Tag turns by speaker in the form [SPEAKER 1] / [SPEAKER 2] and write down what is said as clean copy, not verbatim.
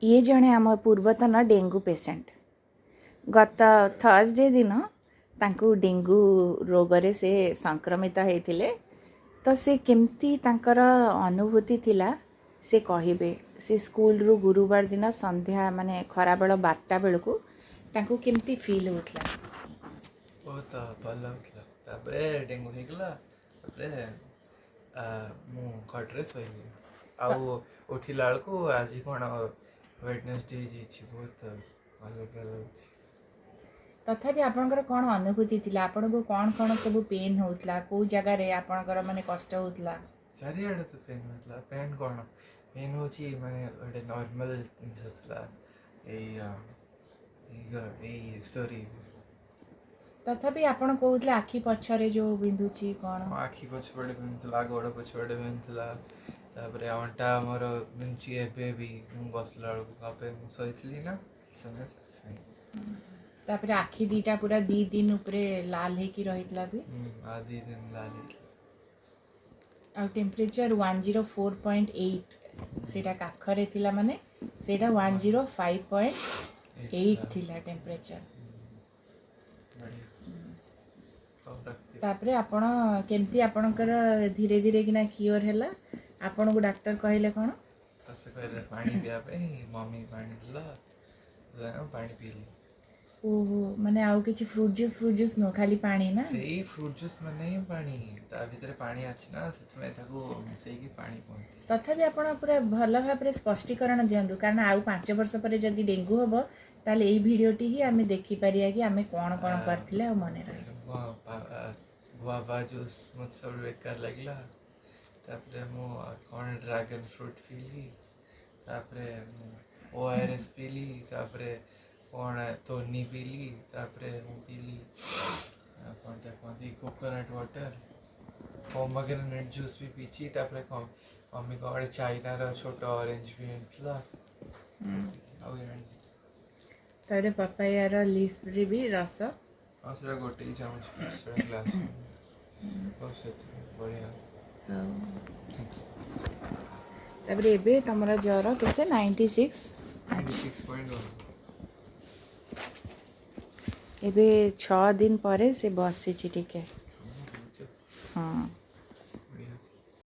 [SPEAKER 1] ये जड़े आम पूर्वतन डेंगू पेसेंट गत थर्सडे दिन तांकु डेंगू रोगरे से संक्रमित होते तो से केमती तांकर अनुभूति थिला से कहिबे से स्कूल रु गुरुवार दिन संध्या माने खराबेल 12टा बेलू तांकु केमती फील होतला
[SPEAKER 2] बहुत भल लाଗୁଥିଲା ତାପରେ ଡେଙ୍ଗୁ ହେଇଗଲା ତାପରେ ମୁଁ ଖଟରେ ଶୋଇଲି ଆଉ ଉଠିଲା ବେଳକୁ ଆଜି କ'ଣ ୱେଡନେସଡେ ହେଇଯାଇଛି ବହୁତ ଭଲ ଲାଗୁଛି
[SPEAKER 1] तथापि आपणकर कौन अनुभूति थिला आपनको कौन कौन सब पेन होतला को जगह रे आपणकर माने कष्ट होतला
[SPEAKER 2] चारिआडे तो पेन होतला पेन କ'ଣ पेन होची माने ଗୋଟେ ନର୍ମାଲ ଜିନିଷ ଥିଲା ଏଇ ଷ୍ଟୋରି
[SPEAKER 1] तथापि आपण कहूतले आखि पछरे जो बिंदुची कौन
[SPEAKER 2] आखि पछपटे बिंदुला गोड़ पछपटे बिंदुला तापर अंटा मोर बिंची एबे भी मु बसला बेलू बापे मु सहितली ना समय
[SPEAKER 1] तापर आखि दीटा पूरा 2 दिन ऊपरे लाल है की रहितला भी
[SPEAKER 2] आ 2 दिन लाल है
[SPEAKER 1] आ टेम्परेचर 104.8 सेटा काखरे थिला माने सेटा 105.8 थिला टेम्परेचर तापरे आपण केमती आपणकर धीरे धीरे किना क्योर हैला आपण को डॉक्टर कहले कोन
[SPEAKER 2] कसे कहले पानी पिया पे मम्मी पानी दिला पानी पीली
[SPEAKER 1] ओहो माने आउ किछि फ्रूट जूस नो खाली पानी ना
[SPEAKER 2] सेही फ्रूट जूस माने पानी ता भीतर पानी अछि ना सेतमे ताको मिसई की पानी कोनती
[SPEAKER 1] तथापि आपण पूरा भल भाबरे स्पष्टीकरण दियंतु कारण आउ 5 वर्ष पर जदी डेंगू होबो ताले एई भिडियोटी ही आमे देखि पारिया कि आमे कोन कोन करथिले आ मने रही
[SPEAKER 2] गुआवा जूस मत सब बेकार लगला तापरे मो कोन ड्रैगन फ्रूट पीली तापरे ओआरएस पीली तापरे कोन तोनी पीली तापरे मु पीली कोन ta कोनती कोकोनट वाटर पोमग्रेनेट जूस भी पीची तापरे मम्मी को चाइना रो छोटा ऑरेंज भी मिलला आउ
[SPEAKER 1] तारे पपाया रो लीफ रे भी रस
[SPEAKER 2] आसरा गोटे चामच सेटा ग्लास बहुत बढ़िया
[SPEAKER 1] तापर एबे तमरा ज्वर केते
[SPEAKER 2] 96.1
[SPEAKER 1] एबे 6 दिन परे से बसिची टिके हाँ